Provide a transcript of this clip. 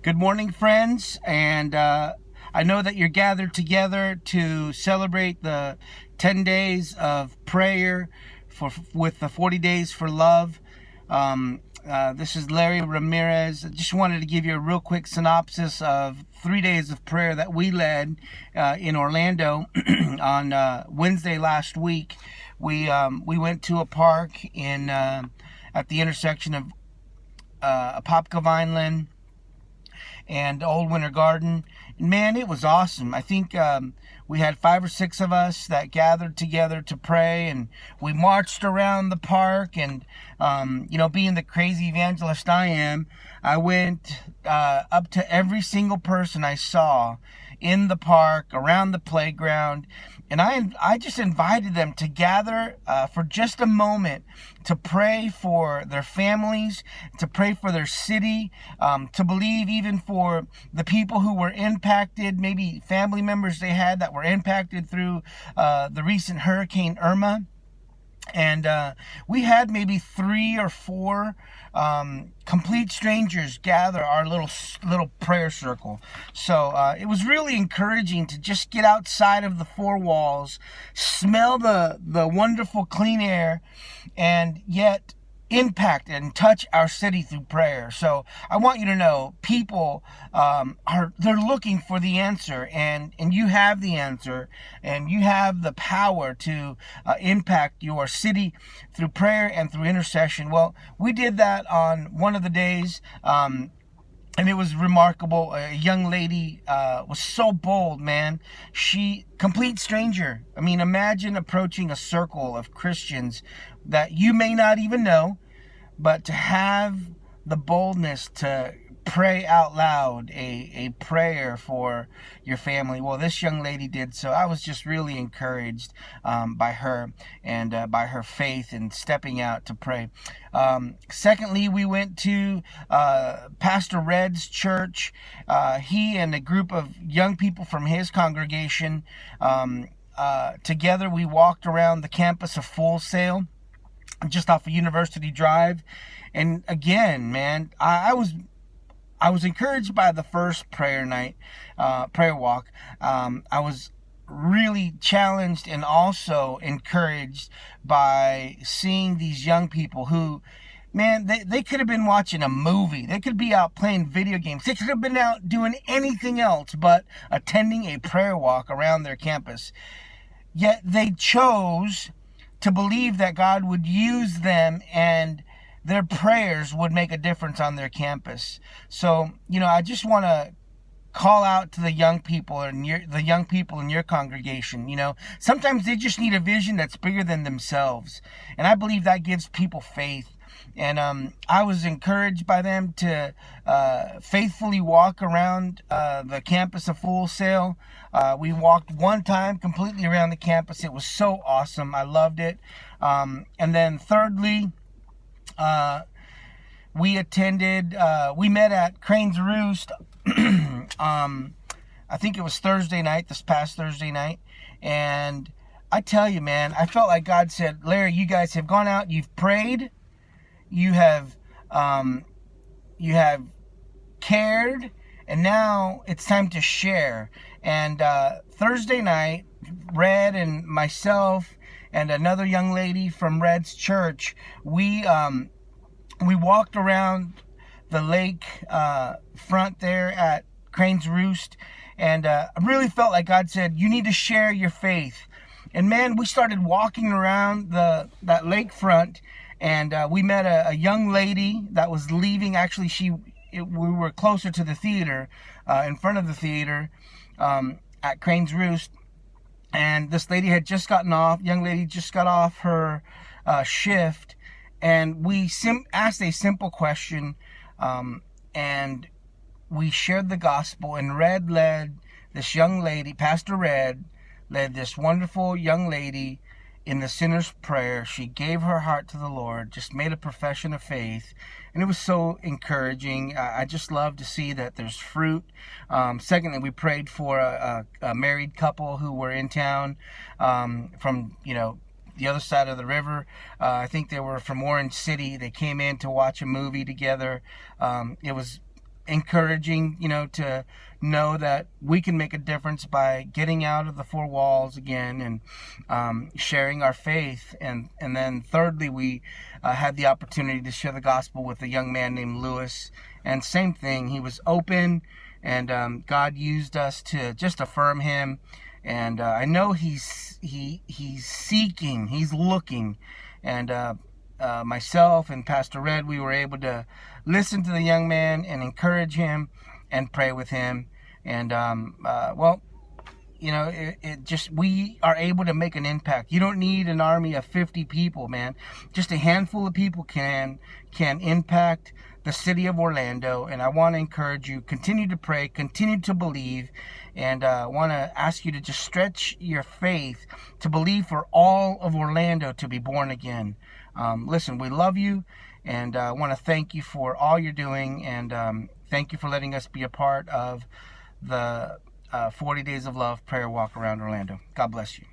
Good morning, friends, and I know that you're gathered together to celebrate the 10 days of prayer with the 40 days for love. This is Larry Ramirez. I just wanted to give you a real quick synopsis of 3 days of prayer that we led in Orlando on Wednesday last week. We went to a park at the intersection of Apopka Vineland and Old Winter Garden. Man, it was awesome. I think we had 5 or 6 of us that gathered together to pray, and we marched around the park. And being the crazy evangelist I am, I went up to every single person I saw in the park, around the playground, and I just invited them to gather for just a moment to pray for their families, to pray for their city, to believe even for the people who were impacted, maybe family members they had that were impacted through the recent Hurricane Irma. And we had maybe 3 or 4 complete strangers gather our little prayer circle. So it was really encouraging to just get outside of the 4 walls, smell the wonderful clean air, and yet impact and touch our city through prayer. So I want you to know, people they're looking for the answer, and you have the answer, and you have the power to impact your city through prayer and through intercession. Well, we did that on one of the days, and it was remarkable. A young lady was so bold, man. She, complete stranger. I mean, imagine approaching a circle of Christians that you may not even know, but to have the boldness to pray out loud a prayer for your family. Well, this young lady did so. I was just really encouraged by her and by her faith in stepping out to pray. Secondly, we went to Pastor Red's church. He and a group of young people from his congregation, together we walked around the campus of Full Sail, just off of University Drive. And again, man, I was encouraged by the first prayer walk. I was really challenged and also encouraged by seeing these young people who, man, they could have been watching a movie. They could be out playing video games. They could have been out doing anything else but attending a prayer walk around their campus. Yet they chose to believe that God would use them and their prayers would make a difference on their campus. So, I just want to call out to the young people in your congregation. Sometimes they just need a vision that's bigger than themselves, and I believe that gives people faith. And I was encouraged by them to faithfully walk around the campus of Full Sail. We walked one time completely around the campus. It was so awesome. I loved it. And then thirdly, we met at Crane's Roost. I think it was this past Thursday night. And I tell you, man, I felt like God said, Larry, you guys have gone out, you've prayed, you have cared, and now it's time to share. And Thursday night, Red and myself and another young lady from Red's church, we walked around the lake front there at Crane's Roost, and I really felt like God said, you need to share your faith. And man, we started walking around that lakefront, and we met a young lady that was leaving. Actually, we were closer to the theater, in front of the theater, at Crane's Roost. And this lady had just gotten off, young lady just got off her shift. And we asked a simple question, and we shared the gospel. And Red led this young lady, Pastor Red, led this wonderful young lady in the sinner's prayer. She gave her heart to the Lord, just made a profession of faith, and it was so encouraging. I just love to see that there's fruit. Secondly, we prayed for a married couple who were in town from the other side of the river. I think they were from Orange City. They came in to watch a movie together. It was encouraging, to know that we can make a difference by getting out of the four walls again and sharing our faith. And then thirdly, we had the opportunity to share the gospel with a young man named Lewis. And same thing, he was open, and God used us to just affirm him. And I know he's seeking, he's looking. And myself and Pastor Red, we were able to listen to the young man and encourage him and pray with him. And we are able to make an impact. You don't need an army of 50 people, man. Just a handful of people can impact the city of Orlando. And I want to encourage you, continue to pray, continue to believe, and I want to ask you to just stretch your faith to believe for all of Orlando to be born again. Listen, we love you, and I want to thank you for all you're doing, and thank you for letting us be a part of the 40 Days of Love prayer walk around Orlando. God bless you.